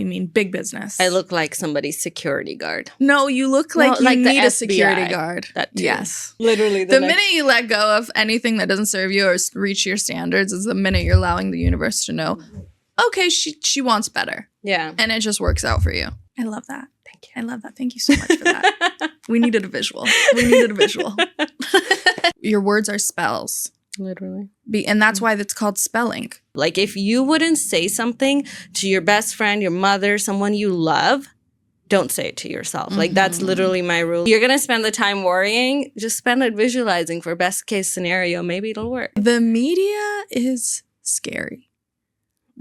mean big business. I look like somebody's security guard. No, you look like you need a security guard. That too. Yes. Literally. The minute you let go of anything that doesn't serve you or reach your standards is the minute you're allowing the universe to know, okay, she wants better. Yeah. And it just works out for you. I love that. Thank you. I love that. Thank you so much for that. We needed a visual. Your words are spells. Literally. And that's why it's called spelling. Like if you wouldn't say something to your best friend, your mother, someone you love, don't say it to yourself. Like that's literally my rule. You're going to spend the time worrying, just spend it visualizing for best case scenario. Maybe it'll work. The media is scary.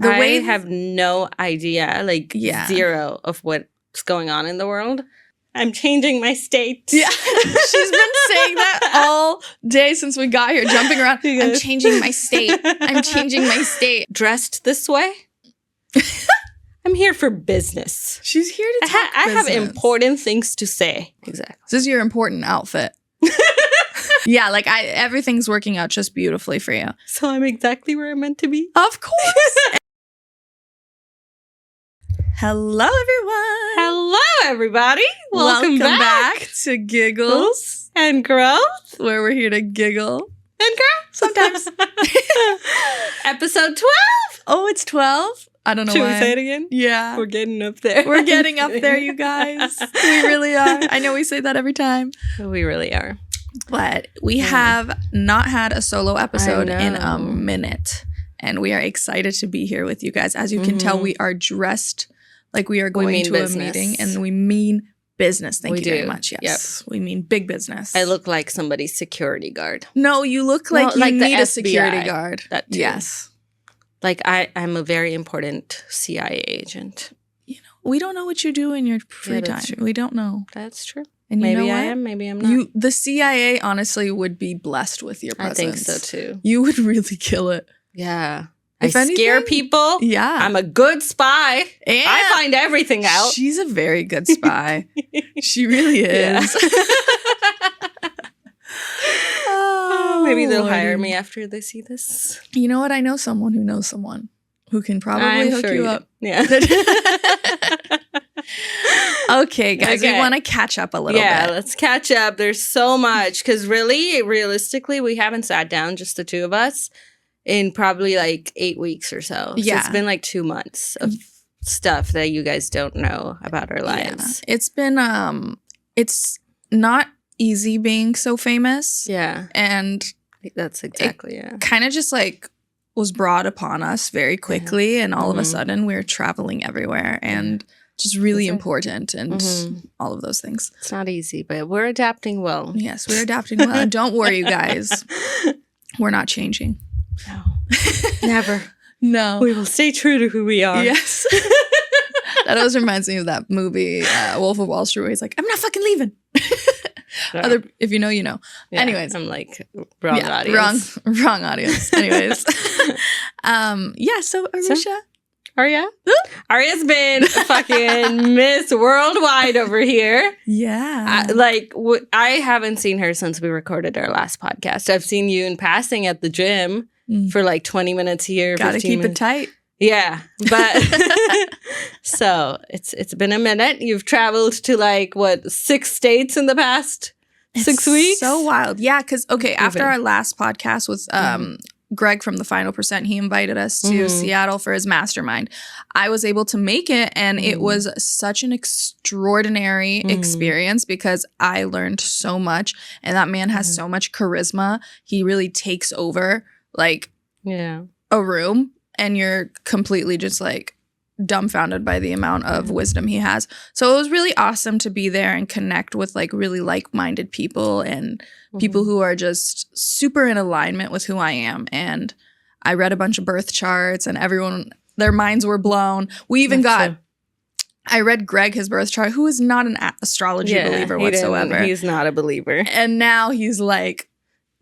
I have no idea, like zero of what's going on in the world. I'm changing my state. Yeah. She's been saying that all day since we got here, jumping around. I'm changing my state. I'm changing my state. Dressed this way? I'm here for business. She's here to talk I have important things to say. Exactly. This is your important outfit. Yeah, like everything's working out just beautifully for you. So I'm exactly where I'm meant to be? Of course. Hello, everyone. Hello, everybody. Welcome back to Giggles and Growth, where we're here to giggle and grow sometimes. Episode 12. Oh, it's 12? I don't know Should why. we say it again? Yeah. We're getting up there. We're getting up there, you guys. We really are. I know we say that every time. We really are. But we have not had a solo episode in a minute. And we are excited to be here with you guys. As you can tell, we are dressed like we are going to a meeting. And we mean business. Thank you very much. Yes. Yep. We mean big business. I look like somebody's security guard. No, you look like you need a security guard. That too. Yes. Like I'm a very important CIA agent. You know, we don't know what you do in your free time. True. We don't know. That's true. And maybe I am, maybe I'm not. The CIA honestly would be blessed with your presence. I think so too. You would really kill it. Yeah. I scare people. Yeah. I'm a good spy. And I find everything out. She's a very good spy. She really is. Yeah. Maybe they'll hire me after they see this. You know what? I know someone who knows someone who can probably hook you up. Yeah. Okay, guys. We want to catch up a little bit. Yeah, let's catch up. There's so much. Because really, realistically, we haven't sat down, just the two of us, in probably like 8 weeks or so. Yeah. So it's been like 2 months of stuff that you guys don't know about our lives. Yeah. It's been, it's not easy being so famous. Yeah. And that's exactly, kind of just like was brought upon us very quickly. And all of a sudden we're traveling everywhere and just really important and all of those things. It's not easy, but we're adapting well. Yes, we're adapting well. And don't worry, you guys. We're not changing. No. Never. No. We will stay true to who we are. Yes. That always reminds me of that movie, Wolf of Wall Street, where he's like, I'm not fucking leaving. If you know, you know. Yeah, anyways. I'm like, wrong audience. Wrong audience. Anyways. So Arisha. Arya? Arya's been fucking Miss Worldwide over here. Yeah. I haven't seen her since we recorded our last podcast. I've seen you in passing at the gym for like 20 minutes here. Gotta keep it tight. Yeah. But so it's been a minute. You've traveled to 6 states in the past 6 weeks? So wild. Yeah, because after our last podcast with Greg from the Final Percent, he invited us to Seattle for his mastermind. I was able to make it, and it was such an extraordinary experience because I learned so much, and that man has so much charisma. He really takes over a room, and you're completely just dumbfounded by the amount of wisdom he has. So it was really awesome to be there and connect with really like-minded people and people who are just super in alignment with who I am. And I read a bunch of birth charts and everyone, their minds were blown. We even I read Greg, his birth chart, who is not an astrology believer whatsoever. He's not a believer. And now he's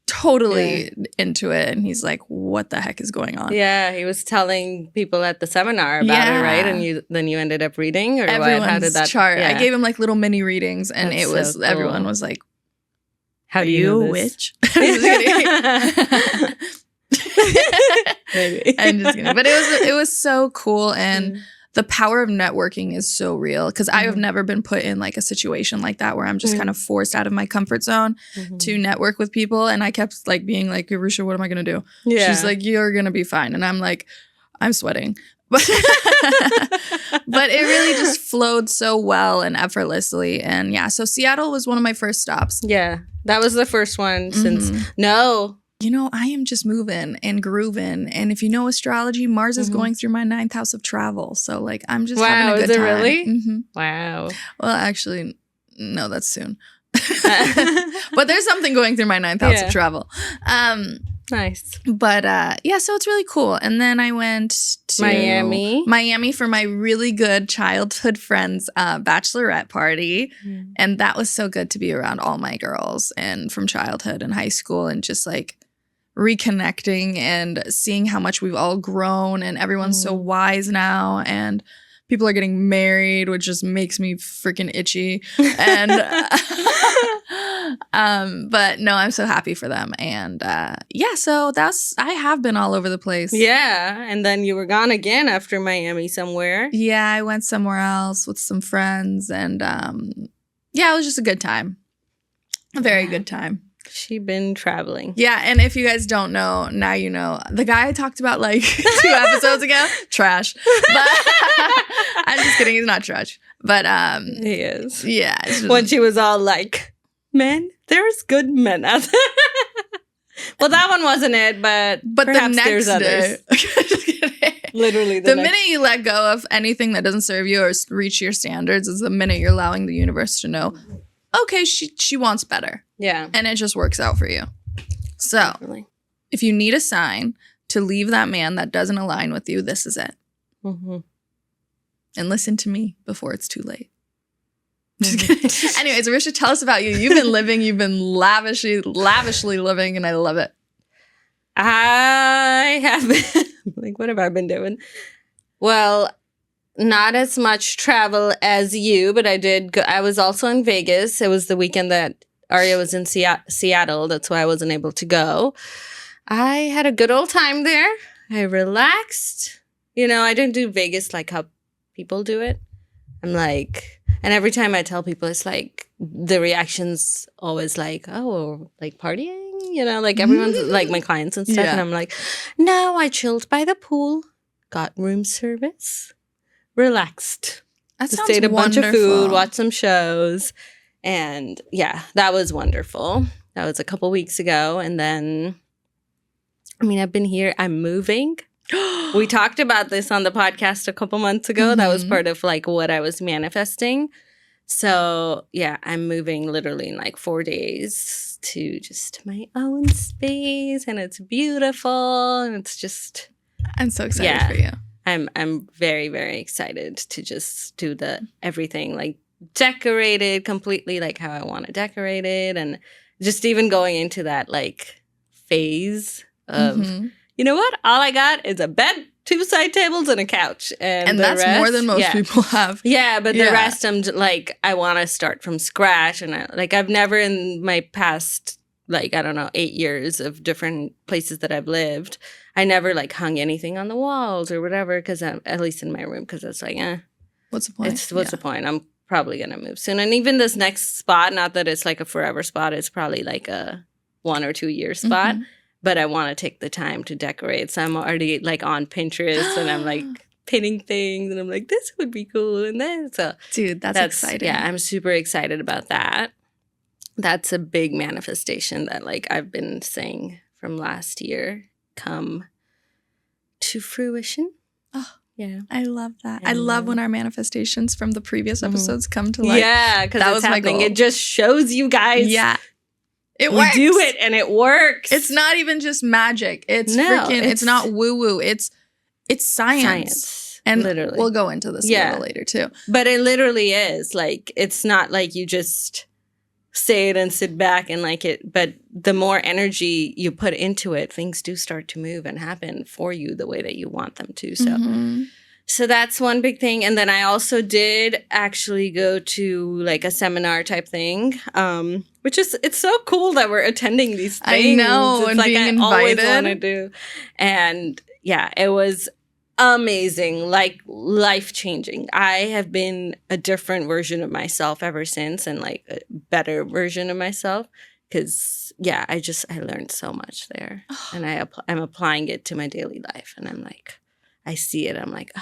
totally into it, and he's like, what the heck is going on? Yeah, he was telling people at the seminar about it, right? And then you ended up reading, or everyone's what? How did that chart? I gave him little mini readings, and it was cool. Everyone was like, how do you know this? Witch? Maybe. I'm just kidding. But it was so cool, and the power of networking is so real because I have never been put in like a situation like that where I'm just kind of forced out of my comfort zone to network with people. And I kept like being like, Arusha, what am I going to do? Yeah. She's like, you're going to be fine. And I'm like, I'm sweating. But it really just flowed so well and effortlessly. And yeah, so Seattle was one of my first stops. Yeah, that was the first one since, no. You know, I am just moving and grooving. And if you know astrology, Mars is going through my 9th house of travel. So like, I'm just having a good time. Wow, is it really? Wow. Well, actually, no, that's soon. But there's something going through my 9th house of travel. Nice. But yeah, so it's really cool. And then I went to Miami for my really good childhood friend's bachelorette party. And that was so good to be around all my girls and from childhood and high school and just like reconnecting and seeing how much we've all grown and everyone's so wise now and people are getting married, which just makes me freaking itchy. And but no, I'm so happy for them. And yeah, so I have been all over the place. Yeah. And then you were gone again after Miami somewhere. Yeah, I went somewhere else with some friends. And yeah, it was just a good time. A very good time. She been traveling. Yeah, and if you guys don't know, now you know. The guy I talked about like 2 episodes ago, trash. But I'm just kidding, he's not trash. But he is. Yeah. Just, when she was all like, men, there's good men out there. Well, that one wasn't it, but perhaps the next there's others. Just kidding. Literally the minute you let go of anything that doesn't serve you or reach your standards is the minute you're allowing the universe to know, okay, she wants better. Yeah. And it just works out for you. So, definitely. If you need a sign to leave that man that doesn't align with you, this is it. And listen to me before it's too late. Just kidding. Anyways, Arusha, tell us about you. You've been living, you've been lavishly living, and I love it. I have been, like, what have I been doing? Well, not as much travel as you, but I did go. I was also in Vegas. It was the weekend that Arya was in Seattle. That's why I wasn't able to go. I had a good old time there. I relaxed. You know, I didn't do Vegas like how people do it. I'm like, and every time I tell people, it's like the reaction's always like, oh, like partying, you know, like everyone's like my clients and stuff. Yeah. And I'm like, no, I chilled by the pool, got room service, relaxed. That sounds ate a wonderful. Bunch of food, watched some shows. And yeah, that was wonderful. That was a couple weeks ago. And then, I mean, I've been here. I'm moving. We talked about this on the podcast a couple months ago. That was part of like what I was manifesting. So yeah, I'm moving literally in like 4 days to just my own space. And it's beautiful. And it's just... I'm so excited for you. I'm very, very excited to just do the everything, like decorate it completely like how I want to decorate it. And just even going into that like phase of, you know what? All I got is a bed, 2 side tables, and a couch. And that's rest, more than most people have. Yeah, but the rest I'm like, I want to start from scratch. And I've never in my past, like, I don't know, 8 years of different places that I've lived, I never like hung anything on the walls or whatever, because at least in my room, because it's like, what's the point? What's the point? I'm probably going to move soon. And even this next spot, not that it's like a forever spot, it's probably like a 1 or 2 year spot, but I want to take the time to decorate. So I'm already like on Pinterest and I'm like pinning things and I'm like, this would be cool. And then, so dude, that's exciting. Yeah, I'm super excited about that. That's a big manifestation that like I've been saying from last year come to fruition. Oh, yeah. I love that. I love when our manifestations from the previous episodes come to life. Yeah, because that was happening. My goal. It just shows you guys. Yeah. We do it and it works. It's not even just magic. It's not woo-woo. It's science. And literally. We'll go into this a little later too. But it literally is. Like, it's not like you just say it and sit back and like it. But the more energy you put into it, things do start to move and happen for you the way that you want them to. So, so that's one big thing. And then I also did actually go to like a seminar type thing, which is, it's so cool that we're attending these things. I know. It's and like being I invited. always want to do. And yeah, it was amazing, like life-changing. I have been a different version of myself ever since, and like a better version of myself. Because I learned so much there, and I'm applying it to my daily life, and I'm like, I see it. I'm like,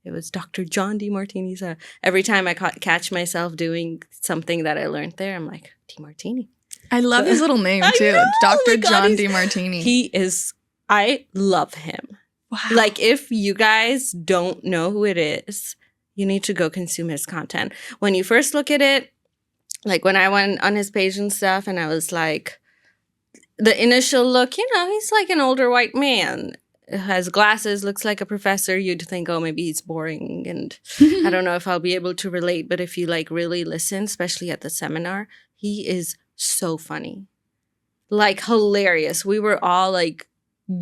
it was Dr. John DeMartini's. Every time I catch myself doing something that I learned there, I'm like, DeMartini. I love his little name too, Dr. John DeMartini. He is. I love him. Wow. Like, if you guys don't know who it is, you need to go consume his content. When you first look at it, like when I went on his page and stuff, and I was like, the initial look, he's like an older white man. Has glasses, looks like a professor. You'd think, oh, maybe he's boring. And I don't know if I'll be able to relate. But if you like really listen, especially at the seminar, he is so funny. Like hilarious. We were all like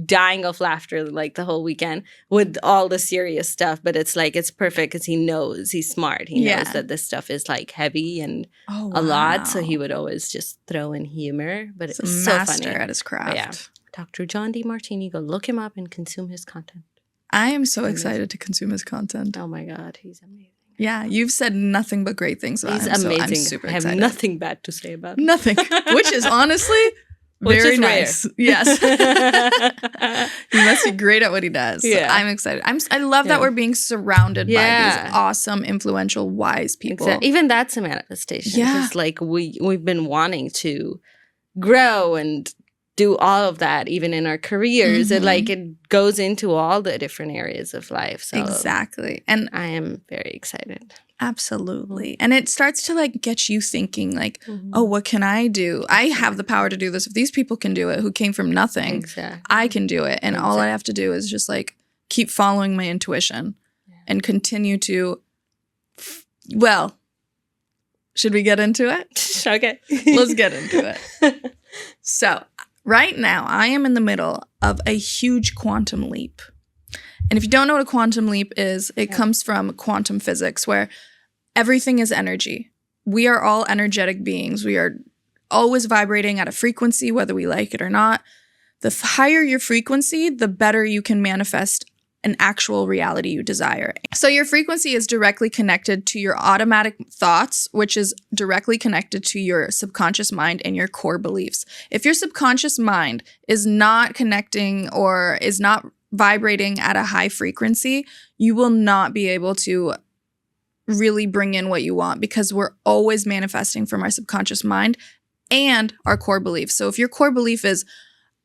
dying of laughter like the whole weekend with all the serious stuff, but it's like it's perfect because he knows he's smart. He knows that this stuff is like heavy and a lot, so he would always just throw in humor. But it's so funny at his craft. Yeah, Dr. John DeMartini, go look him up and consume his content. I am so excited to consume his content. Oh my god, he's amazing. Yeah, you've said nothing but great things about him. He's amazing. So I'm super excited. I have nothing bad to say about him. Nothing, which is honestly very nice. Rare. Yes. He must be great at what he does. Yeah. So I'm excited. I love that we're being surrounded by these awesome, influential, wise people. Exactly. Even that's a manifestation. Yeah. Because like we've been wanting to grow and do all of that even in our careers. It goes into all the different areas of life. So exactly. And I am very excited. Absolutely. And it starts to like get you thinking like, oh, what can I do? I have the power to do this. If these people can do it who came from nothing, I can do it. And all I have to do is just like keep following my intuition and continue to, well, should we get into it? Okay. Let's get into it. So right now I am in the middle of a huge quantum leap. And if you don't know what a quantum leap is, it comes from quantum physics, where everything is energy. We are all energetic beings. We are always vibrating at a frequency, whether we like it or not. The higher your frequency, the better you can manifest an actual reality you desire. So your frequency is directly connected to your automatic thoughts, which is directly connected to your subconscious mind and your core beliefs. If your subconscious mind is not connecting or is not vibrating at a high frequency, you will not be able to really bring in what you want, because we're always manifesting from our subconscious mind and our core beliefs. So if your core belief is,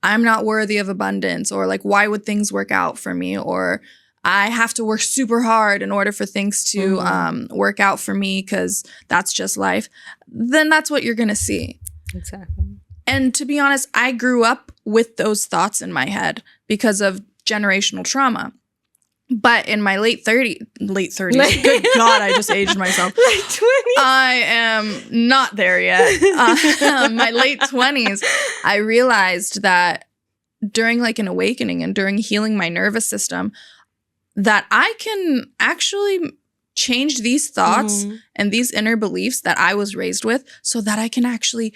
I'm not worthy of abundance, or like, why would things work out for me? Or I have to work super hard in order for things to work out for me because that's just life, then that's what you're going to see. Exactly. And to be honest, I grew up with those thoughts in my head because of generational trauma. But in my late 30s, good God, I just aged myself. Late 20s. I am not there yet. My late 20s, I realized that during like an awakening and during healing my nervous system, that I can actually change these thoughts and these inner beliefs that I was raised with, so that I can actually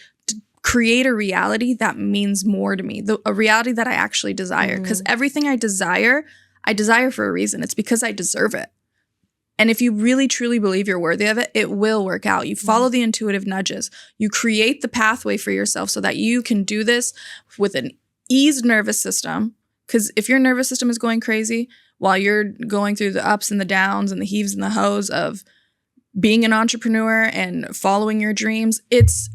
create a reality that means more to me, a reality that I actually desire. Because everything I desire for a reason. It's because I deserve it. And if you really truly believe you're worthy of it, it will work out. You follow the intuitive nudges. You create the pathway for yourself so that you can do this with an eased nervous system. Because if your nervous system is going crazy while you're going through the ups and the downs and the heaves and the hoes of being an entrepreneur and following your dreams, it's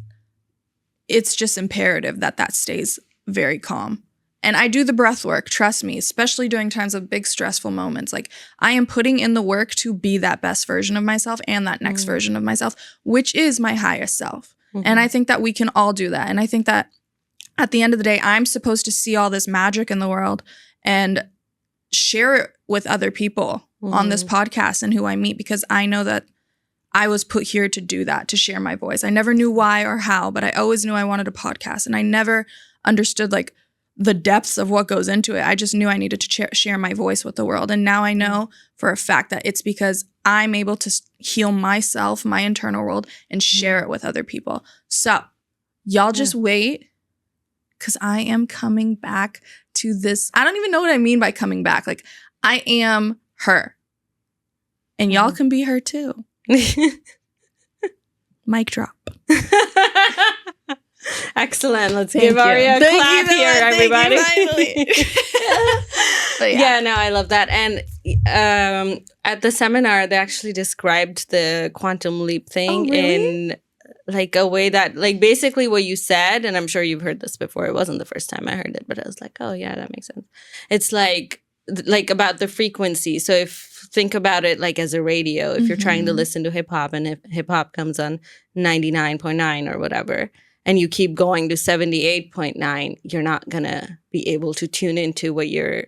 just imperative that that stays very calm. And I do the breath work, trust me, especially during times of big stressful moments. Like, I am putting in the work to be that best version of myself and that next version of myself, which is my highest self. And I think that we can all do that. And I think that at the end of the day, I'm supposed to see all this magic in the world and share it with other people on this podcast and who I meet, because I know that I was put here to do that, to share my voice. I never knew why or how, but I always knew I wanted a podcast. And I never understood like the depths of what goes into it. I just knew I needed to share my voice with the world. And now I know for a fact that it's because I'm able to heal myself, my internal world, and share it with other people. So y'all just wait, because I am coming back to this. I don't even know what I mean by coming back. Like, I am her. And y'all can be her too. Mic drop. Excellent. Let's give Aria a clap here, everybody. But yeah, no, I love that. And at the seminar, they actually described the quantum leap thing in like a way that, like, basically what you said, and I'm sure you've heard this before. It wasn't the first time I heard it, but I was like, oh yeah, that makes sense. It's like about the frequency. So think about it like as a radio. If you're trying to listen to hip hop and if hip hop comes on 99.9 or whatever, and you keep going to 78.9, you're not going to be able to tune into what you're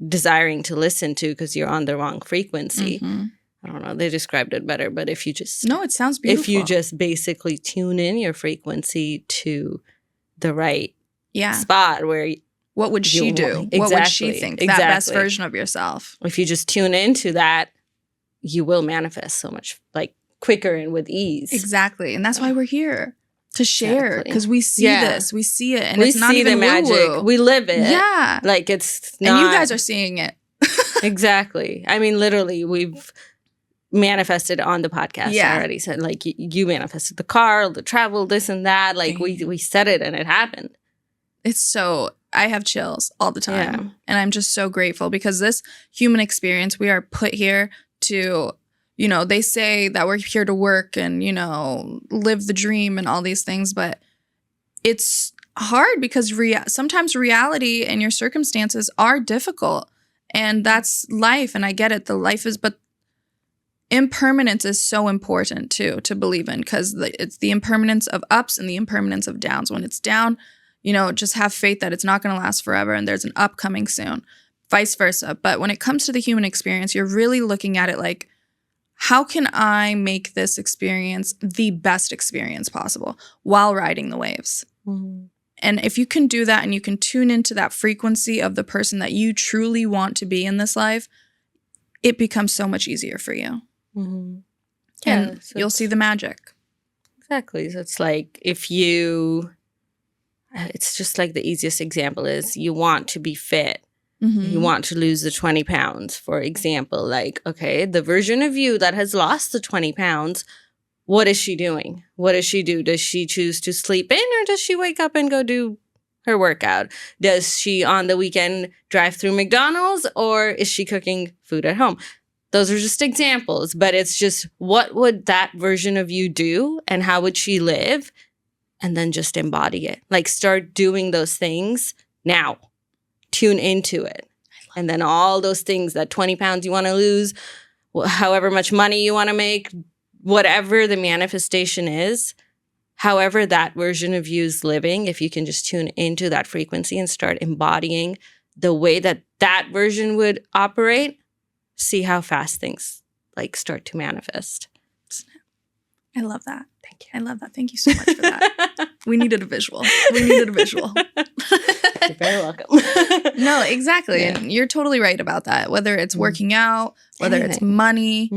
desiring to listen to because you're on the wrong frequency. I don't know. They described it better, but if you just... No, it sounds beautiful. If you just basically tune in your frequency to the right spot where... What would she do? Exactly, what would she think? That best version of yourself. If you just tune into that, you will manifest so much like quicker and with ease. Exactly. And that's why we're here. To share. Because we see this. We see it. And it's not even the magic. woo-woo. We live it. Yeah. Like it's not... And you guys are seeing it. Exactly. I mean, literally, we've manifested on the podcast already. So like you manifested the car, the travel, this and that. Like we said it and it happened. It's so... I have chills all the time. Yeah. And I'm just so grateful because this human experience, we are put here to, you know, they say that we're here to work and, you know, live the dream and all these things. But it's hard because sometimes reality and your circumstances are difficult. And that's life. And I get it. The life is, but impermanence is so important too to believe in because it's the impermanence of ups and the impermanence of downs. When it's down, you know, just have faith that it's not going to last forever and there's an up coming soon, vice versa. But when it comes to the human experience, you're really looking at it like, how can I make this experience the best experience possible while riding the waves? And if you can do that and you can tune into that frequency of the person that you truly want to be in this life, it becomes so much easier for you. And you'll see the magic. Exactly. So it's like if you... It's just like the easiest example is you want to be fit. You want to lose the 20 pounds, for example. Like, okay, the version of you that has lost the 20 pounds, what is she doing? What does she do? Does she choose to sleep in or does she wake up and go do her workout? Does she on the weekend drive through McDonald's or is she cooking food at home? Those are just examples, but it's just what would that version of you do and how would she live? And then just embody it. Like start doing those things now. Tune into it. And then all those things, that 20 pounds you want to lose, however much money you want to make, whatever the manifestation is, however that version of you is living, if you can just tune into that frequency and start embodying the way that that version would operate, see how fast things like start to manifest. I love that. Thank you. I love that. Thank you so much for that. We needed a visual. You're very welcome. No, exactly. Yeah. And you're totally right about that. Whether it's working out, whether it's money,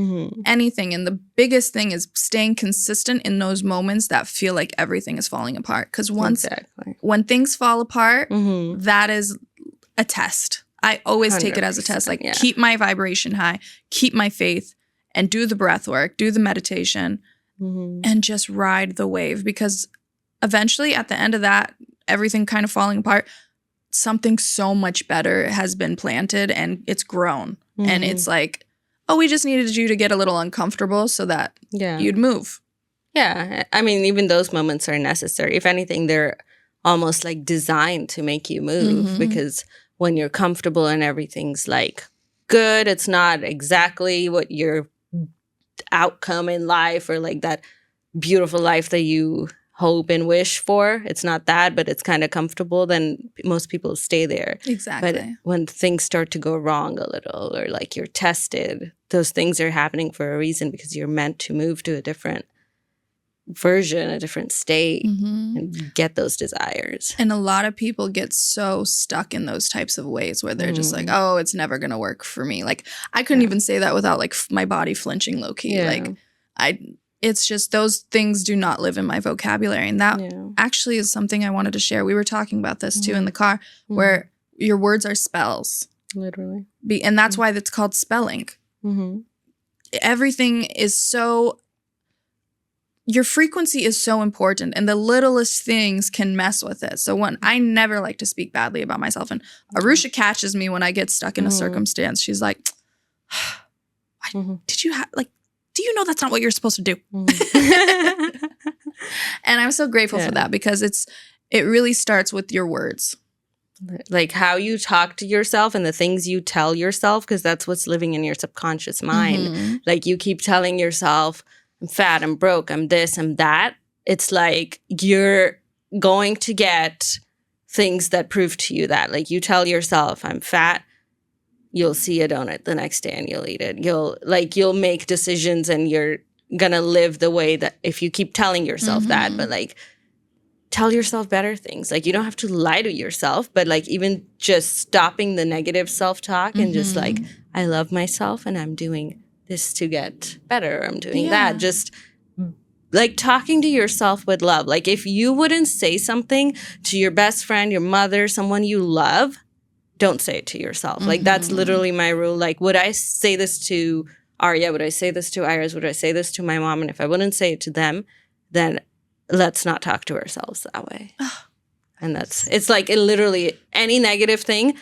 anything. And the biggest thing is staying consistent in those moments that feel like everything is falling apart. Because when things fall apart, that is a test. I always take it as a test. Like keep my vibration high, keep my faith, and do the breath work, do the meditation. And just ride the wave because eventually at the end of that, everything kind of falling apart, something so much better has been planted and it's grown. And it's like, oh, we just needed you to get a little uncomfortable so that you'd move. Yeah. I mean, even those moments are necessary. If anything, they're almost like designed to make you move because when you're comfortable and everything's like good, it's not exactly what you're outcome in life or like that beautiful life that you hope and wish for. It's not that, but it's kind of comfortable. Then most people stay there. Exactly. But when things start to go wrong a little or like you're tested, those things are happening for a reason because you're meant to move to a different version, a different state and get those desires. And a lot of people get so stuck in those types of ways where they're just like, oh, it's never going to work for me. Like I couldn't even say that without like my body flinching low key. Like it's just those things do not live in my vocabulary. And that actually is something I wanted to share. We were talking about this too in the car where your words are spells. Literally. And that's why it's called spelling. Everything is so... Your frequency is so important, and the littlest things can mess with it. So when I never like to speak badly about myself, and Arusha catches me when I get stuck in a circumstance. She's like, did you do you know that's not what you're supposed to do? And I'm so grateful for that, because it really starts with your words. Like how you talk to yourself and the things you tell yourself, because that's what's living in your subconscious mind. Like you keep telling yourself, I'm fat, I'm broke, I'm this, I'm that. It's like you're going to get things that prove to you that. Like you tell yourself, I'm fat, you'll see a donut the next day and you'll eat it. You'll make decisions, and you're going to live the way that, if you keep telling yourself that, but like tell yourself better things. Like you don't have to lie to yourself, but like even just stopping the negative self-talk and just like, I love myself and I'm doing this to get better. I'm doing that. Just like talking to yourself with love. Like if you wouldn't say something to your best friend, your mother, someone you love, don't say it to yourself. Like that's literally my rule. Like would I say this to Arya? Would I say this to Iris? Would I say this to my mom? And if I wouldn't say it to them, then let's not talk to ourselves that way. And it's like literally any negative thing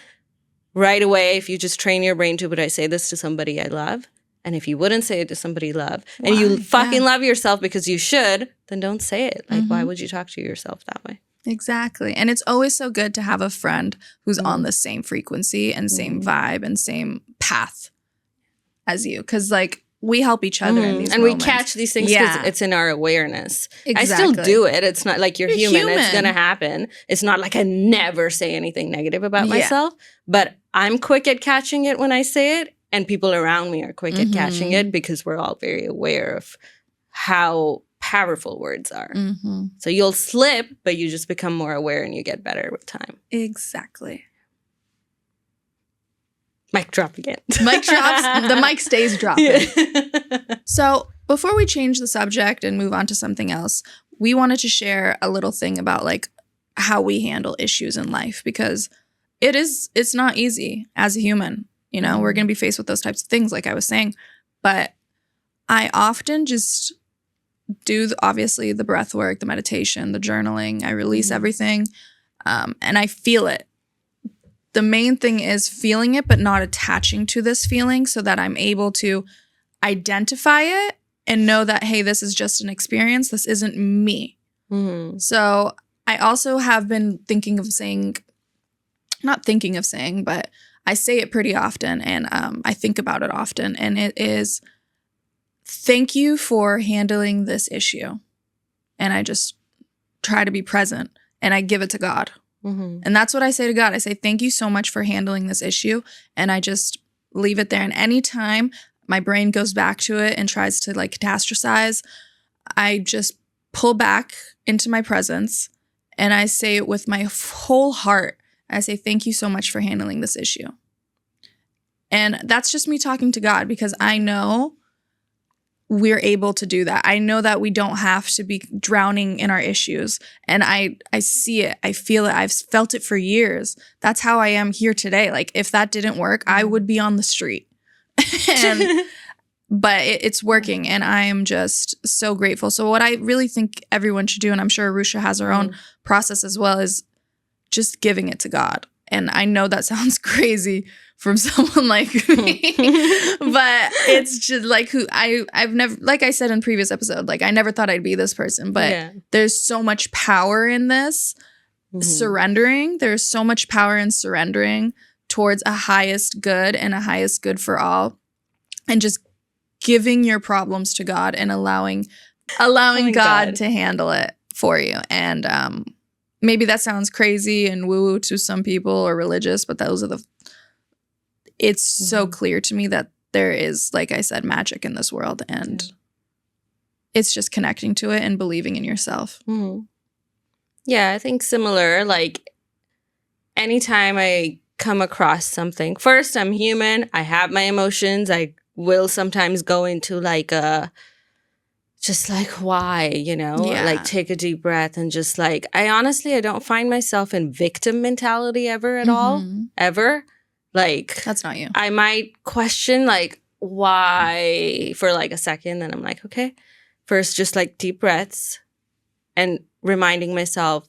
right away. If you just train your brain to, would I say this to somebody I love? And if you wouldn't say it to somebody you love, and you fucking love yourself because you should, then don't say it. Like, why would you talk to yourself that way? Exactly. And it's always so good to have a friend who's on the same frequency and same vibe and same path as you. Because, like, we help each other in these moments. We catch these things because it's in our awareness. Exactly. I still do it. It's not like you're human. It's going to happen. It's not like I never say anything negative about myself. But I'm quick at catching it when I say it. And people around me are quick at catching it, because we're all very aware of how powerful words are. So you'll slip, but you just become more aware and you get better with time. Exactly. Mic drop again. Mic drops. The mic stays dropping. Yeah. So before we change the subject and move on to something else, we wanted to share a little thing about like how we handle issues in life, because it's not easy as a human. You know, we're going to be faced with those types of things, like I was saying. But I often just do, obviously, the breath work, the meditation, the journaling. I release everything, and I feel it. The main thing is feeling it, but not attaching to this feeling, so that I'm able to identify it and know that, hey, this is just an experience. This isn't me. So I also have been but I say it pretty often, and I think about it often, and it is, thank you for handling this issue. And I just try to be present, and I give it to God. And that's what I say to God. I say, thank you so much for handling this issue, and I just leave it there. And anytime my brain goes back to it and tries to like catastrophize, I just pull back into my presence, and I say it with my whole heart. I say, thank you so much for handling this issue. And that's just me talking to God, because I know we're able to do that. I know that we don't have to be drowning in our issues. And I see it. I feel it. I've felt it for years. That's how I am here today. Like, if that didn't work, I would be on the street. But it's working, and I am just so grateful. So what I really think everyone should do, and I'm sure Arusha has her own process as well, is just giving it to God. And I know that sounds crazy from someone like me, but it's just like I've never, like I said in previous episode, like I never thought I'd be this person, but there's so much power in this surrendering. There's so much power in surrendering towards a highest good and a highest good for all, and just giving your problems to God and allowing God to handle it for you. And maybe that sounds crazy and woo-woo to some people or religious, but it's so clear to me that there is, like I said, magic in this world, and it's just connecting to it and believing in yourself. Yeah, I think similar. Like, anytime I come across something, first, I'm human. I have my emotions. I will sometimes go into like just like, why, like take a deep breath and just like, I don't find myself in victim mentality ever at all, ever. Like, that's not you. I might question like why for like a second. Then I'm like, okay, first just like deep breaths and reminding myself,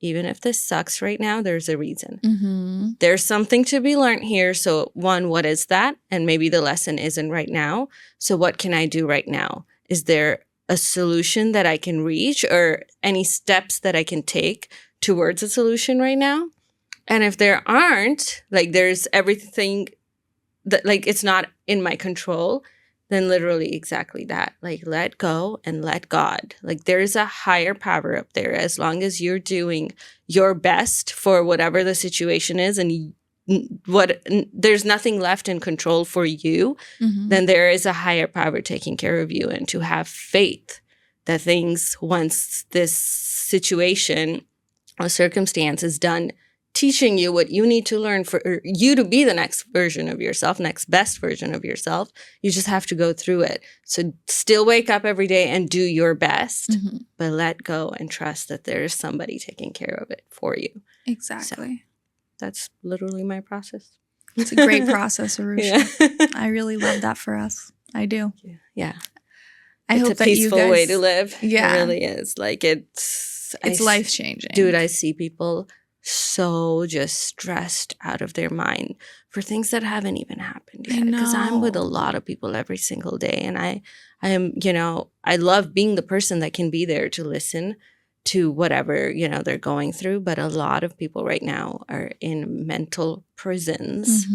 even if this sucks right now, there's a reason. Mm-hmm. There's something to be learned here. So one, what is that? And maybe the lesson isn't right now. So what can I do right now? Is there a solution that I can reach or any steps that I can take towards a solution right now? And if there aren't, like there's everything that like it's not in my control, then literally exactly that. Like let go and let God. Like there is a higher power up there. As long as you're doing your best for whatever the situation is and there's nothing left in control for you, then there is a higher power taking care of you. And to have faith that things, once this situation or circumstance is done, teaching you what you need to learn for you to be the next version of yourself, next best version of yourself. You just have to go through it. So still wake up every day and do your best, but let go and trust that there is somebody taking care of it for you. Exactly. So that's literally my process. It's a great process, Arusha. Yeah. I really love that for us. I do. Yeah. I it's hope a that peaceful you guys, way to live. Yeah. It really is. Like it's life-changing. Dude, I see people so just stressed out of their mind for things that haven't even happened yet. Because I'm with a lot of people every single day. And I am, I love being the person that can be there to listen to whatever, they're going through. But a lot of people right now are in mental prisons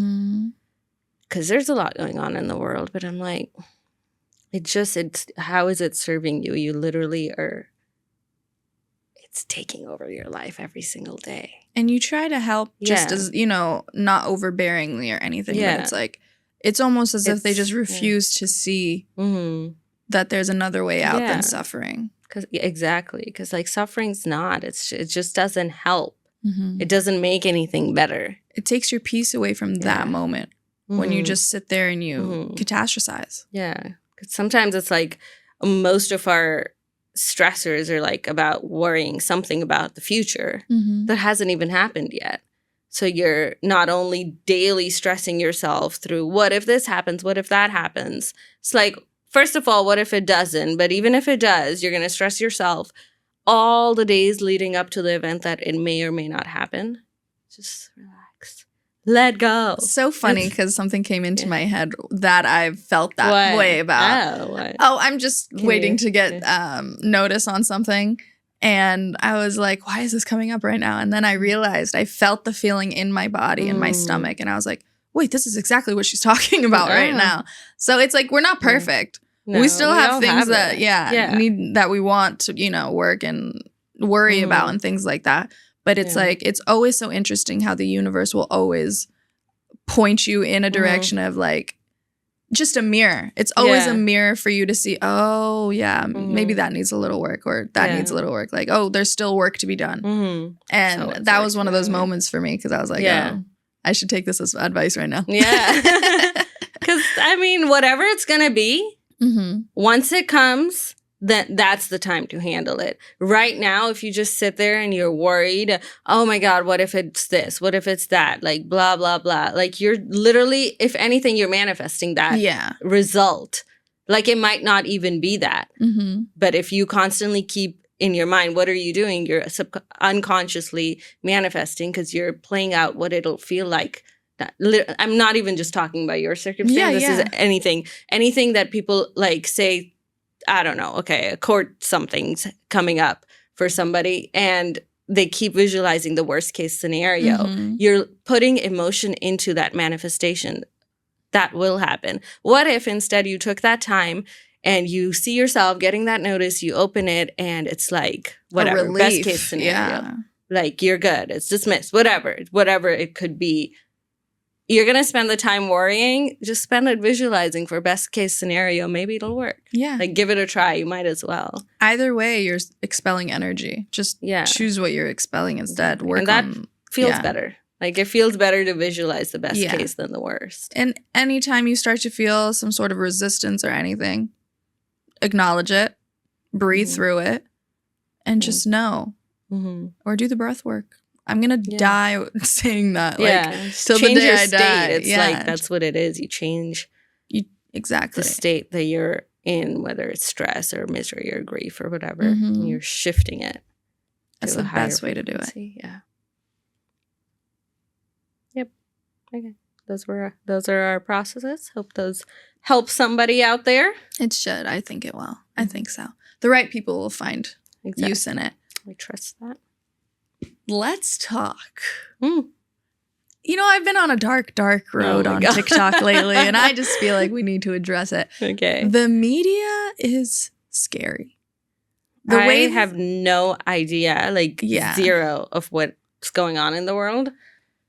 because there's a lot going on in the world. But I'm like, it's how is it serving you? You literally are. It's taking over your life every single day. And you try to help just as, not overbearingly or anything. But it's like, it's almost as if they just refuse to see that there's another way out than suffering. Exactly. Because like suffering's not. It just doesn't help. It doesn't make anything better. It takes your peace away from that moment when you just sit there and you catastrophize. Yeah. Because sometimes it's like most of our stressors are like about worrying something about the future that hasn't even happened yet. So you're not only daily stressing yourself through what if this happens, what if that happens. It's like, first of all, what if it doesn't? But even if it does, you're going to stress yourself all the days leading up to the event that it may or may not happen. Just relax. Let go. So funny because something came into my head that I've felt that way about. What? Oh, I'm just waiting to get notice on something. And I was like, why is this coming up right now? And then I realized I felt the feeling in my body and my stomach. And I was like, wait, this is exactly what she's talking about right now. So it's like, we're not perfect. No, we still have things that, need that we want to, work and worry about and things like that. But it's like, it's always so interesting how the universe will always point you in a direction of like, just a mirror. It's always a mirror for you to see, oh, maybe that needs a little work or that needs a little work. Like, oh, there's still work to be done. And so that was one of those moments for me because I was like, oh, I should take this as advice right now. Yeah. Because, I mean, whatever it's going to be, once it comes, that's the time to handle it. Right now, if you just sit there and you're worried, oh my God, what if it's this? What if it's that? Like, blah, blah, blah. Like, you're literally, if anything, you're manifesting that result. Like, it might not even be that. But if you constantly keep in your mind, what are you doing? You're unconsciously manifesting because you're playing out what it'll feel like. I'm not even just talking about your circumstance. This is anything that people like say, I don't know, okay, a court something's coming up for somebody and they keep visualizing the worst case scenario. You're putting emotion into that manifestation. That will happen. What if instead you took that time and you see yourself getting that notice, you open it and it's like, whatever, best case scenario. Like you're good, it's dismissed, whatever it could be. You're going to spend the time worrying, just spend it visualizing for best case scenario. Maybe it'll work. Yeah. Like give it a try. You might as well. Either way, you're expelling energy. Just choose what you're expelling instead. Work and that feels better. Like it feels better to visualize the best case than the worst. And anytime you start to feel some sort of resistance or anything, acknowledge it, breathe through it, and just know. Or do the breath work. I'm gonna die saying that. Yeah, like till change the day your I state. die. It's like that's what it is. You change exactly the state that you're in, whether it's stress or misery or grief or whatever. Mm-hmm. You're shifting it. That's the best way to do it. Yeah. Yep. Okay. Those are our processes. Hope those help somebody out there. It should. I think it will. I think so. The right people will find use in it. I trust that. Let's talk. You know, I've been on a dark road on TikTok lately, and I just feel like we need to address it. Okay. The media is scary. I have no idea, zero of what's going on in the world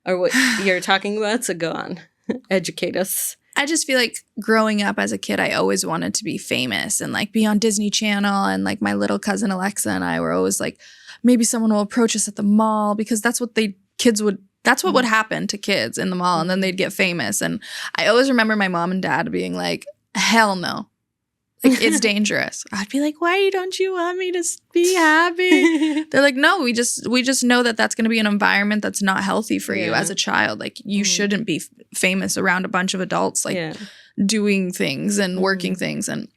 or what you're talking about. So go on. Educate us. I just feel like growing up as a kid, I always wanted to be famous and like be on Disney Channel. And like my little cousin Alexa and I were always like, maybe someone will approach us at the mall because that's what that's what would happen to kids in the mall. And then they'd get famous. And I always remember my mom and dad being like, hell no. Like, it's dangerous. I'd be like, why don't you want me to be happy? They're like, no, we just know that that's going to be an environment that's not healthy for you as a child. Like, you shouldn't be famous around a bunch of adults, like doing things and working things. And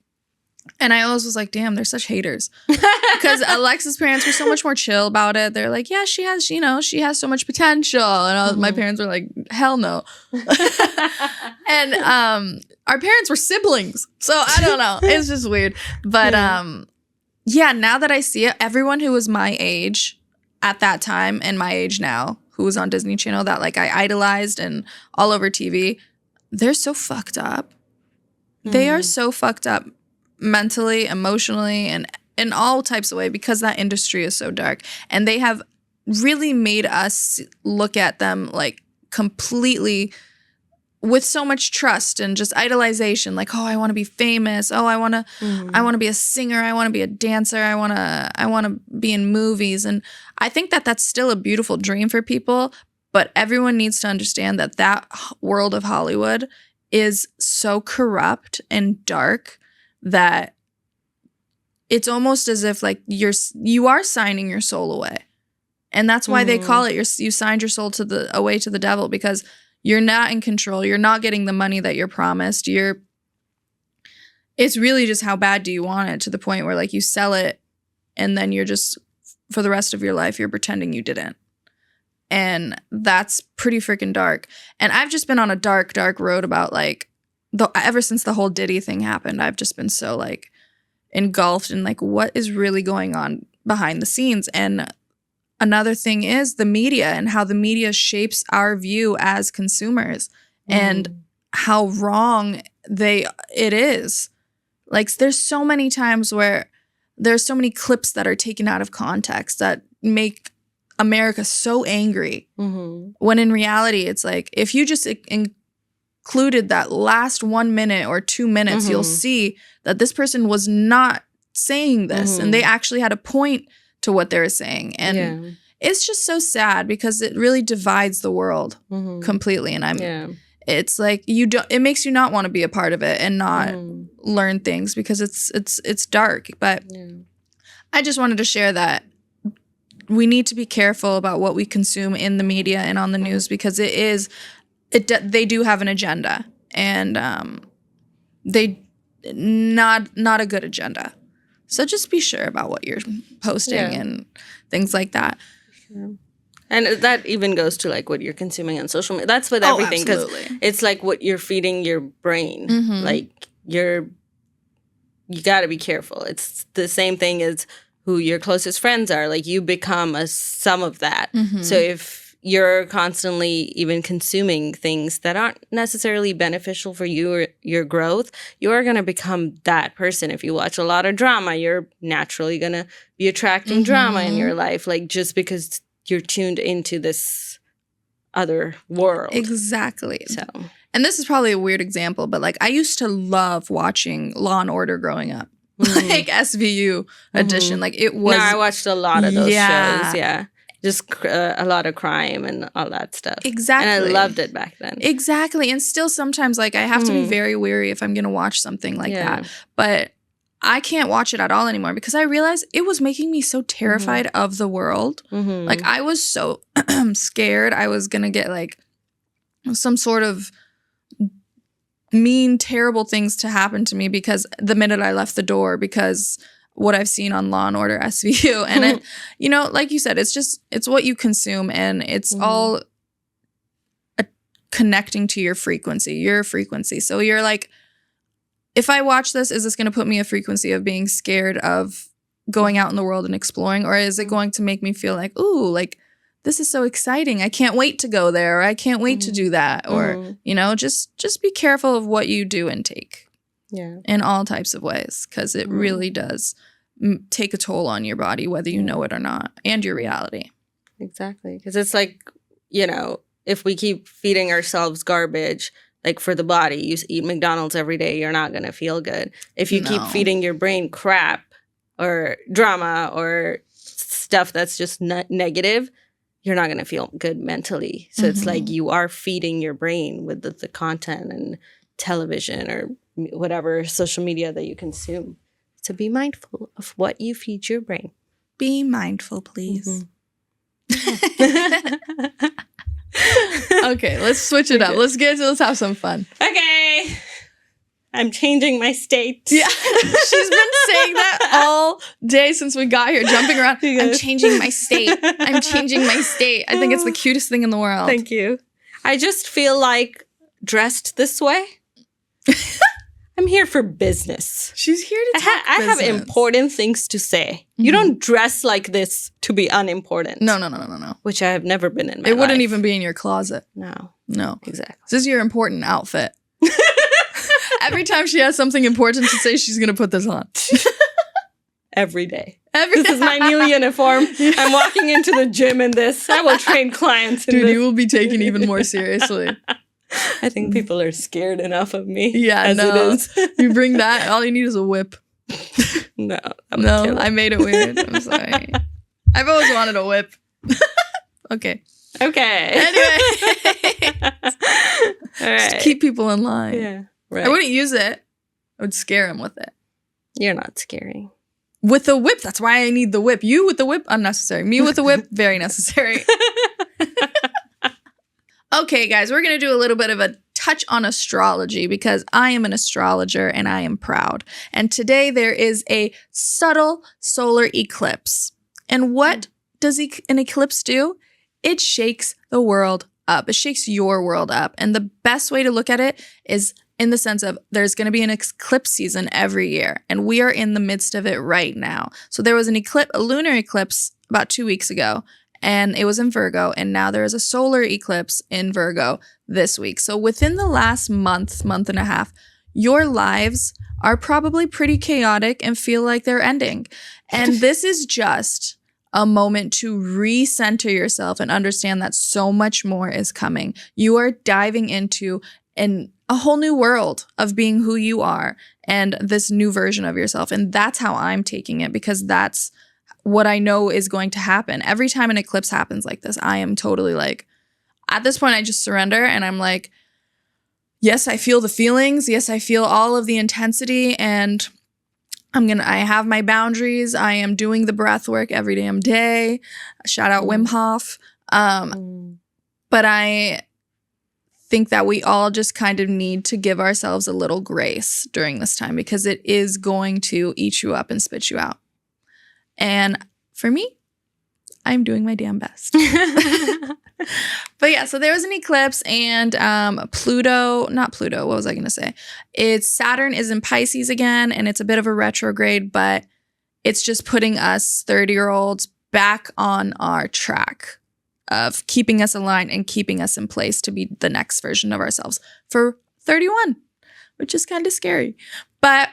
I always was like, damn, they're such haters. Because Alexa's parents were so much more chill about it. They're like, yeah, she has so much potential. And my parents were like, hell no. And our parents were siblings. So I don't know. It's just weird. But yeah, now that I see it, everyone who was my age at that time and my age now, who was on Disney Channel that like I idolized and all over TV, they're so fucked up. They are so fucked up mentally, emotionally, and in all types of ways because that industry is so dark. And they have really made us look at them like completely with so much trust and just idolization. Like, oh, I want to be famous. Oh, I want to be a singer. I want to be a dancer. I want to be in movies. And I think that that's still a beautiful dream for people. But everyone needs to understand that that world of Hollywood is so corrupt and dark that it's almost as if like you are signing your soul away. And that's why they call it you signed your soul away to the devil, because you're not in control. You're not getting the money that you're promised. It's really just how bad do you want it, to the point where like you sell it and then you're just, for the rest of your life, you're pretending you didn't. And that's pretty freaking dark. And I've just been on a dark road about like ever since the whole Diddy thing happened. I've just been so like engulfed in like what is really going on behind the scenes. And another thing is the media and how the media shapes our view as consumers and how wrong it is. Like, there's so many times where there's so many clips that are taken out of context that make America so angry, when in reality it's like if you just included that last 1 minute or 2 minutes, you'll see that this person was not saying this and they actually had a point to what they were saying. And it's just so sad because it really divides the world completely. And it's like it makes you not want to be a part of it and not learn things because it's dark. But I just wanted to share that we need to be careful about what we consume in the media and on the news, because they do have an agenda, and they not a good agenda. So just be sure about what you're posting and things like that. Sure. And that even goes to like what you're consuming on social media. That's with everything, because it's like what you're feeding your brain. Like you got to be careful. It's the same thing as who your closest friends are. Like, you become a sum of that. So if you're constantly even consuming things that aren't necessarily beneficial for you or your growth, you're going to become that person. If you watch a lot of drama, you're naturally going to be attracting drama in your life, like just because you're tuned into this other world. Exactly. So, and this is probably a weird example, but like I used to love watching Law and Order growing up. Like SVU edition. Like it was. No, I watched a lot of those shows. Yeah. Just a lot of crime and all that stuff. Exactly. And I loved it back then. Exactly. And still sometimes like I have to be very wary if I'm going to watch something like that. But I can't watch it at all anymore because I realized it was making me so terrified of the world. Like, I was so scared I was going to get like some sort of mean, terrible things to happen to me because the minute I left the door, because what I've seen on Law and Order SVU. And it, you know, like you said, it's what you consume, and it's all connecting to your frequency. So you're like, if I watch this, is this going to put me a frequency of being scared of going out in the world and exploring? Or is it going to make me feel like, ooh, like, this is so exciting. I can't wait to go there. Or I can't wait to do that. Or, you know, just be careful of what you do and take. Yeah. In all types of ways. Because it really does take a toll on your body, whether you know it or not. And your reality. Exactly. Because it's like, you know, if we keep feeding ourselves garbage, like for the body, you eat McDonald's every day, you're not going to feel good. If you keep feeding your brain crap or drama or stuff that's just negative, you're not going to feel good mentally. So it's like you are feeding your brain with the content and television or whatever social media that you consume. So be mindful of what you feed your brain. Be mindful, please. Okay, let's switch it up. Let's have some fun. Okay. I'm changing my state. Yeah. She's been saying that all day since we got here, jumping around. I'm changing my state. I'm changing my state. I think it's the cutest thing in the world. Thank you. I just feel like dressed this way. I'm here for business. She's here to talk I have important things to say. You don't dress like this to be unimportant. No. Which I have never been in my life. It wouldn't even be in your closet. No. Exactly. This is your important outfit. Every time she has something important to say, she's going to put this on. Every day. This is my new uniform. I'm walking into the gym in this. I will train clients in this. Dude, you will be taken even more seriously. I think people are scared enough of me. Yeah, as it is. You bring that, all you need is a whip. No, I made it weird. I'm sorry. I've always wanted a whip. Okay. Anyway. All right. Just keep people in line. Yeah. Right. I wouldn't use it. I would scare them with it. You're not scary. With the whip. That's why I need the whip. You with the whip, unnecessary. Me with the whip, very necessary. Okay, guys, we're going to do a little bit of a touch on astrology because I am an astrologer and I am proud. And today there is a subtle solar eclipse. And what does an eclipse do? It shakes the world up. It shakes your world up. And the best way to look at it is in the sense of there's going to be an eclipse season every year. And we are in the midst of it right now. So there was a lunar eclipse about 2 weeks ago. And it was in Virgo, and now there is a solar eclipse in Virgo this week. So within the last month and a half, your lives are probably pretty chaotic and feel like they're ending. And this is just a moment to recenter yourself and understand that so much more is coming. You are diving into a whole new world of being who you are and this new version of yourself. And that's how I'm taking it, because that's what I know is going to happen. Every time an eclipse happens like this, I am totally like, at this point, I just surrender and I'm like, yes, I feel the feelings. Yes, I feel all of the intensity, and I have my boundaries. I am doing the breath work every damn day. Shout out Wim Hof. But I think that we all just kind of need to give ourselves a little grace during this time, because it is going to eat you up and spit you out. And for me, I'm doing my damn best. But yeah, so there was an eclipse, and not Pluto, what was I going to say? Saturn is in Pisces again, and it's a bit of a retrograde, but it's just putting us 30-year-olds back on our track of keeping us aligned and keeping us in place to be the next version of ourselves for 31, which is kind of scary. But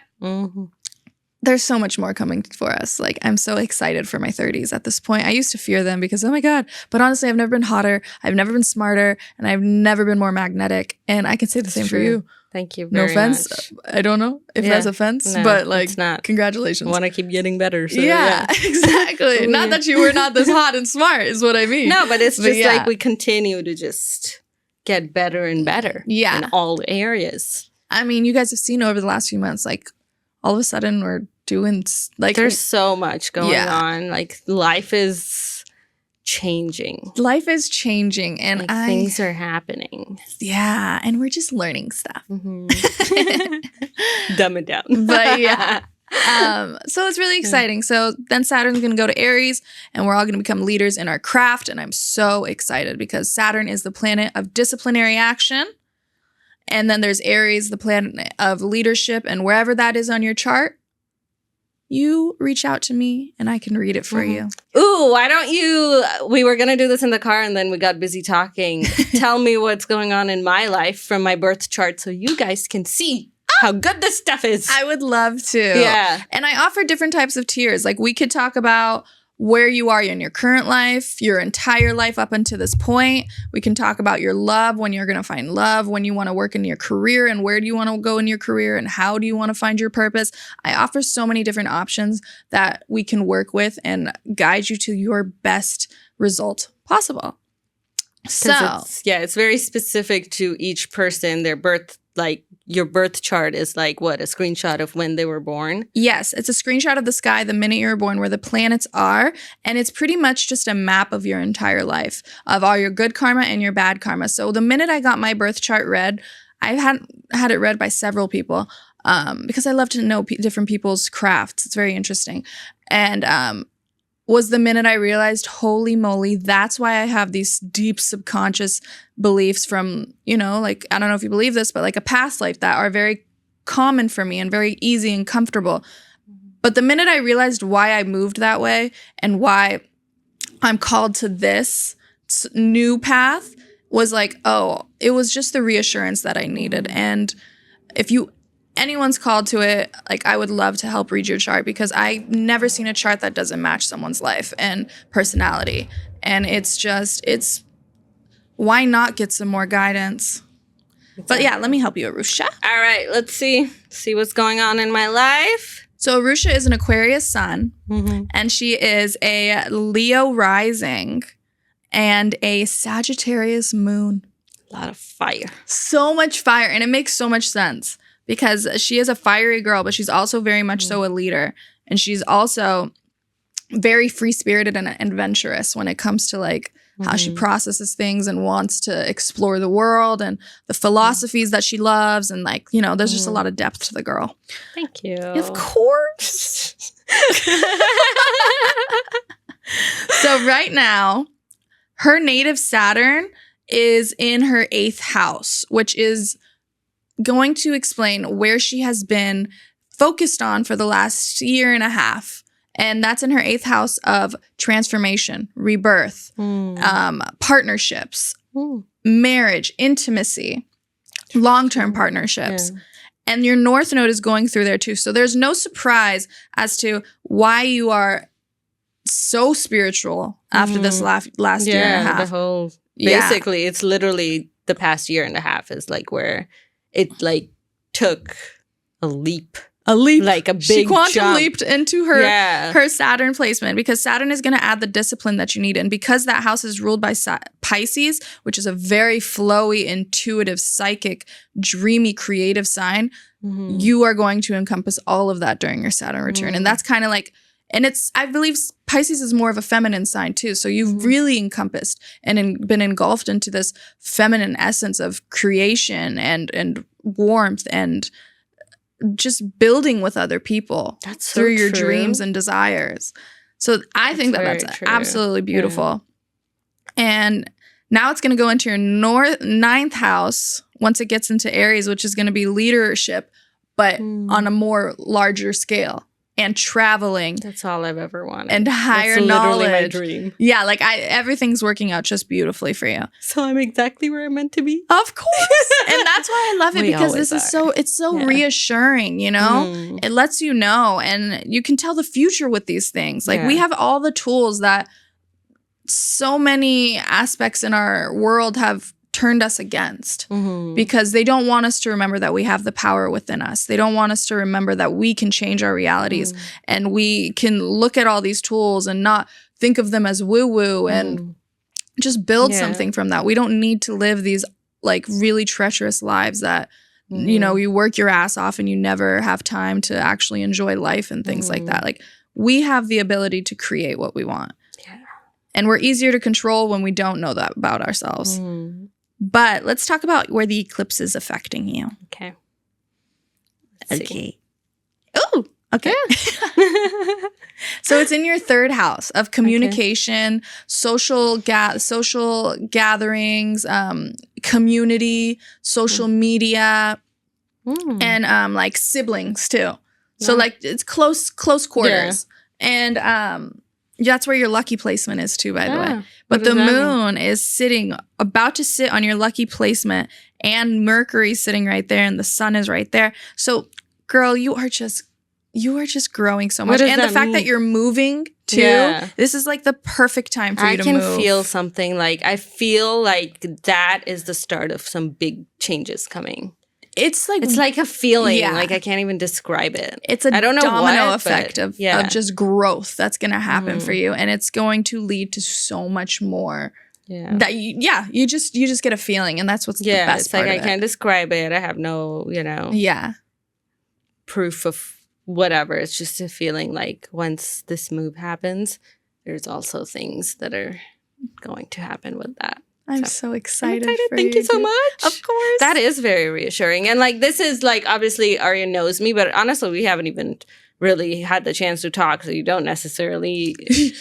there's so much more coming for us. Like, I'm so excited for my 30s at this point. I used to fear them because, oh my God. But honestly, I've never been hotter. I've never been smarter. And I've never been more magnetic. And I can say the same for you. Thank you very much. No offense. I don't know if that's offense. No, but like, it's not. Congratulations. I want to keep getting better. So yeah, exactly. Not that you were not this hot and smart is what I mean. No, but it's just like we continue to just get better and better in all areas. I mean, you guys have seen over the last few months, like all of a sudden we're like there's so much going on. Like life is changing. And like, things are happening. Yeah, and we're just learning stuff. Dumb it down. But yeah. So it's really exciting. So then Saturn's going to go to Aries and we're all going to become leaders in our craft. And I'm so excited because Saturn is the planet of disciplinary action. And then there's Aries, the planet of leadership. And wherever that is on your chart, you reach out to me and I can read it for you. Ooh, why don't you? We were going to do this in the car and then we got busy talking. Tell me what's going on in my life from my birth chart so you guys can see how good this stuff is. I would love to. Yeah. And I offer different types of tiers. Like we could talk about where you are in your current life, your entire life up until this point. We can talk about your love, when you're going to find love, when you want to work in your career and where do you want to go in your career and how do you want to find your purpose. I offer so many different options that we can work with and guide you to your best result possible. So, it's very specific to each person, their birth, like your birth chart is like what, a screenshot of when they were born? Yes, it's a screenshot of the sky the minute you were born where the planets are. And it's pretty much just a map of your entire life, of all your good karma and your bad karma. So the minute I got my birth chart read, I had it read by several people because I love to know different people's crafts. It's very interesting. And was the minute I realized, holy moly, that's why I have these deep subconscious beliefs from, like, I don't know if you believe this, but like a past life that are very common for me and very easy and comfortable. But the minute I realized why I moved that way and why I'm called to this new path was like, oh, it was just the reassurance that I needed. And if anyone's called to it, like I would love to help read your chart because I've never seen a chart that doesn't match someone's life and personality. And it's why not get some more guidance? But yeah, let me help you, Arusha. All right, let's see what's going on in my life. So Arusha is an Aquarius sun and she is a Leo rising and a Sagittarius moon. A lot of fire. So much fire. And it makes so much sense. Because she is a fiery girl, but she's also very much so a leader. And she's also very free-spirited and adventurous when it comes to like how she processes things and wants to explore the world and the philosophies that she loves. And like, there's just a lot of depth to the girl. Thank you. Of course. So right now, her native Saturn is in her 8th house, which is going to explain where she has been focused on for the last year and a half. And that's in her 8th house of transformation, rebirth, partnerships, marriage, intimacy, long-term partnerships. Yeah. And your North Node is going through there too. So there's no surprise as to why you are so spiritual after this last year and a half. Basically, it's literally the past year and a half is like where it like took a leap, like a big she quantum jump. Leaped into her Saturn placement because Saturn is going to add the discipline that you need. And because that house is ruled by Pisces, which is a very flowy, intuitive, psychic, dreamy, creative sign, you are going to encompass all of that during your Saturn return. And that's kind of like, and I believe Pisces is more of a feminine sign too. So you've really encompassed and been engulfed into this feminine essence of creation and warmth and just building with other people through your dreams and desires. So I think that's absolutely beautiful. Yeah. And now it's going to go into your 9th house once it gets into Aries, which is going to be leadership, but on a more larger scale. And traveling. That's all I've ever wanted. And higher knowledge. Literally my dream. Yeah, like everything's working out just beautifully for you. So I'm exactly where I'm meant to be. Of course. And that's why I love it because this is so reassuring, It lets you know and you can tell the future with these things. Like we have all the tools that so many aspects in our world have turned us against because they don't want us to remember that we have the power within us. They don't want us to remember that we can change our realities and we can look at all these tools and not think of them as woo-woo and just build something from that. We don't need to live these like really treacherous lives that you know, you work your ass off and you never have time to actually enjoy life and things like that. Like, we have the ability to create what we want. Yeah. And we're easier to control when we don't know that about ourselves. But let's talk about where the eclipse is affecting you. Okay. Okay. Oh, okay. So it's in your third house of communication, social gatherings, community, social media, and like siblings too. So like it's close quarters. And that's where your lucky placement is too, by the way. But the moon is about to sit on your lucky placement, and Mercury's sitting right there, and the sun is right there. So, girl, you are just growing so much. And the fact that you're moving too, this is like the perfect time for you to move. I can feel something like, I feel like that is the start of some big changes coming. It's like a feeling. Like, I can't even describe it. It's a domino effect of just growth that's going to happen for you. And it's going to lead to so much more. That you just get a feeling, and that's what's the best part of it. I can't describe it. I have no, proof of whatever. It's just a feeling like once this move happens, there's also things that are going to happen with that. I'm so excited. Thank you so much. Of course. That is very reassuring. And like, this is like, obviously Arya knows me, but honestly, we haven't even really had the chance to talk. So you don't necessarily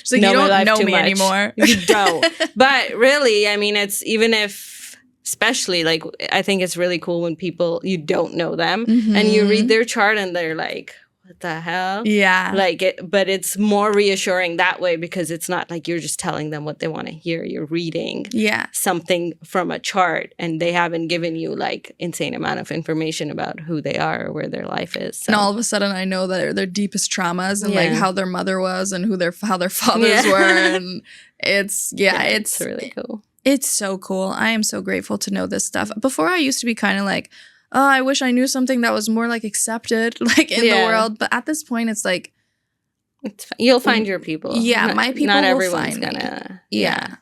so know you don't my life know too me much. Anymore. You don't. But really, I mean, it's even if, especially like, I think it's really cool when people, you don't know them and you read their chart and they're like, what the hell? Yeah. But it's more reassuring that way, because it's not like you're just telling them what they want to hear. You're reading something from a chart, and they haven't given you like insane amount of information about who they are or where their life is. So. And all of a sudden I know their deepest traumas and like how their mother was and how their fathers were. And it's really cool. It's so cool. I am so grateful to know this stuff. Before I used to be kind of like, oh, I wish I knew something that was more like accepted like in the world. But at this point, it's like, you'll find your people. Yeah, my people not will everyone's find gonna. Me. Yeah.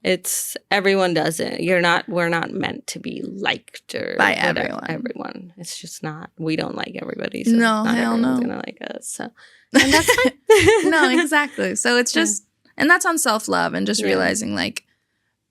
It's everyone does it. We're not meant to be liked or by everyone. It's just not. We don't like everybody. So no, not hell everyone's no. gonna like us. So, and that's fine. No, exactly. So it's just, and that's on self-love and just realizing like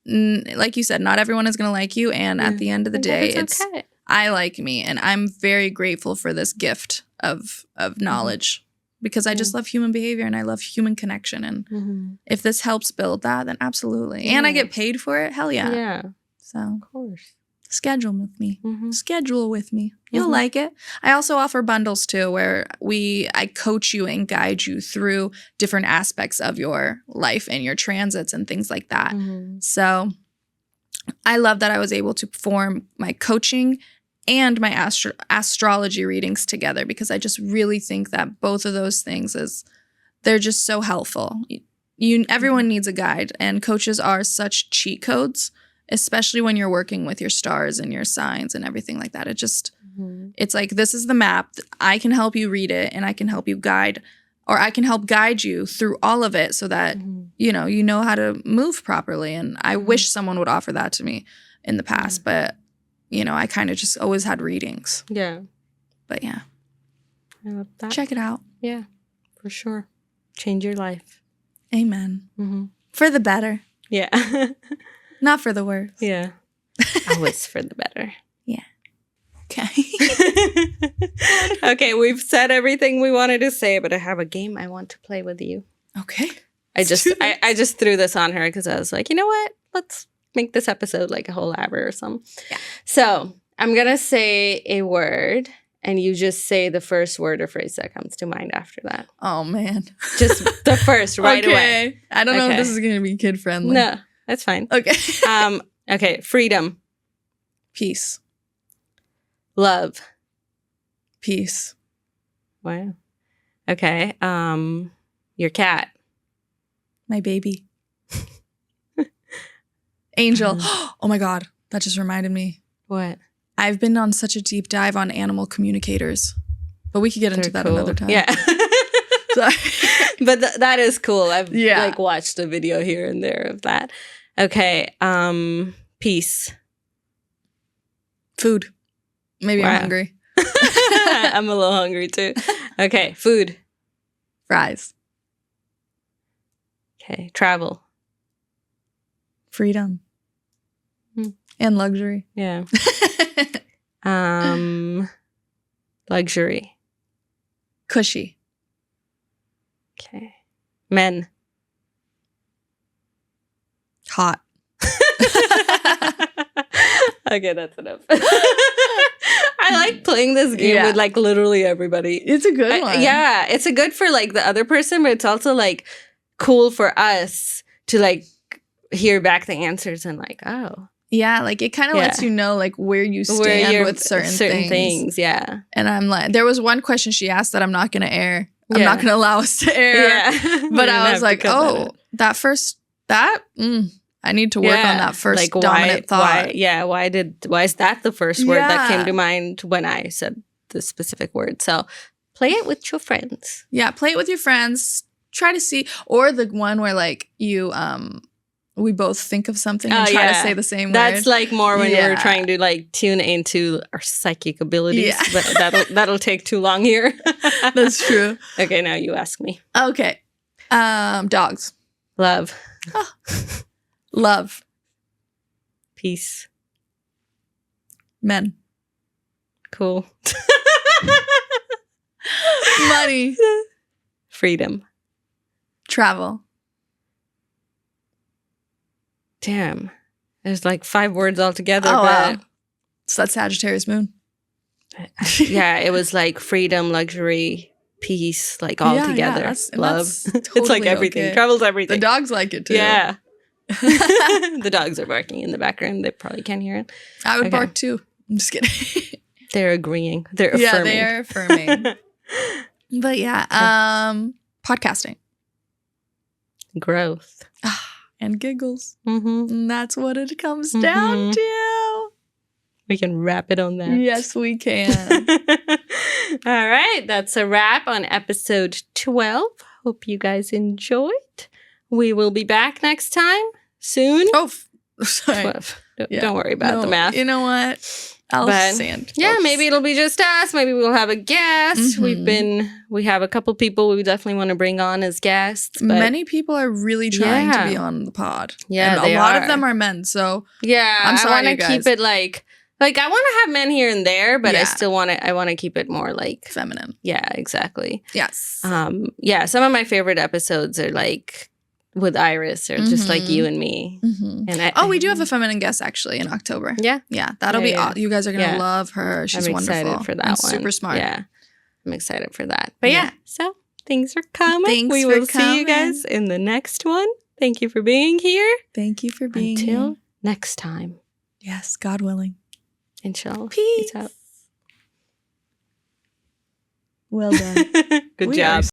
you said, not everyone is gonna like you, and at the end of the day, it's okay. I like me, and I'm very grateful for this gift of knowledge, because I just love human behavior and I love human connection. And if this helps build that, then absolutely. And I get paid for it. Hell yeah. Yeah. So of course. Schedule with me. Schedule with me. You'll like it. I also offer bundles too, where I coach you and guide you through different aspects of your life and your transits and things like that. So I love that I was able to perform my coaching and my astrology readings together, because I just really think that both of those things they're just so helpful. Everyone needs a guide, and coaches are such cheat codes, especially when you're working with your stars and your signs and everything like that. It just, it's like, this is the map. I can help you read it, and I can help you guide, or I can help guide you through all of it so that, you know how to move properly. And I wish someone would offer that to me in the past, but I kind of just always had readings. Yeah. But yeah. I love that. Check it out. Yeah, for sure. Change your life. Amen. For the better. Yeah. Not for the worse. Yeah. Always for the better. Yeah. Okay. Okay, we've said everything we wanted to say, but I have a game I want to play with you. Okay. I just threw this on her because I was like, you know what? Let's make this episode like a whole hour or something. Yeah. So I'm going to say a word, and you just say the first word or phrase that comes to mind after that. Oh, man. Just the first right away. I don't know if this is going to be kid friendly. No, that's fine. Okay. Okay. Freedom. Peace. Love. Peace. Wow. Okay. Your cat. My baby. Angel. Oh my God. That just reminded me. What? I've been on such a deep dive on animal communicators. But we could get into that another time. Yeah. Sorry. But that is cool. I've like watched a video here and there of that. Okay. Peace. Food. Maybe Wow. I'm hungry. I'm a little hungry too. Okay, food. Fries. Okay, travel. Freedom. Hmm. And luxury. Yeah. Luxury. Cushy. Okay. Men. Hot. Okay, that's enough. I like playing this game with like literally everybody. It's a good one. Yeah, it's a good for like the other person, but it's also like cool for us to like hear back the answers and like, oh. Yeah, like it kind of lets you know like where you stand with certain things. Yeah. And I'm like, there was one question she asked that I'm not going to air. I'm not going to allow us to air. Yeah. But I was like, oh, I need to work on that first like dominant thought. Why is that the first word that came to mind when I said the specific word? So play it with your friends. Yeah, play it with your friends. Try to see, or the one where like you, we both think of something and try to say the same word. That's like more when we're trying to like tune into our psychic abilities, but that'll take too long here. That's true. Okay, now you ask me. Okay. Dogs. Love. Oh. Love. Peace. Men. Cool. Money. Freedom. Travel. Damn. There's like 5 words altogether. Oh, but wow. So that's Sagittarius moon. Yeah, it was like freedom, luxury, peace, like all together. Love. Totally it's like everything. Okay. Travel's everything. The dogs like it too. Yeah. The dogs are barking in the background. They probably can't hear it. I would bark too. I'm just kidding. They're agreeing. They're affirming. Yeah, they are affirming. But yeah, podcasting. Growth. And giggles. Mm-hmm. And that's what it comes down to. We can wrap it on that. Yes, we can. All right. That's a wrap on episode 12. Hope you guys enjoyed. We will be back next time soon. Oh, sorry. 12. Don't worry about the math. You know what? I'll stand. Yeah, maybe it'll be just us. Maybe we'll have a guest. We have a couple people we definitely want to bring on as guests. But many people are really trying to be on the pod. Yeah, and a lot of them are men. So yeah, I'm sorry, I want to keep it like I want to have men here and there, but I still want to. I want to keep it more like feminine. Yeah, exactly. Yes. Yeah, some of my favorite episodes are like with Iris or just like you and me. And we do have a feminine guest actually in October. Yeah. That'll be awesome. You guys are going to love her. She's wonderful. I'm excited for that and one. Super smart. Yeah. I'm excited for that. But so things are coming. We will see you guys in the next one. Thank you for being here. Thank you for being here. Until next time. Yes, God willing. Inshallah. Peace out. Well done. Good job.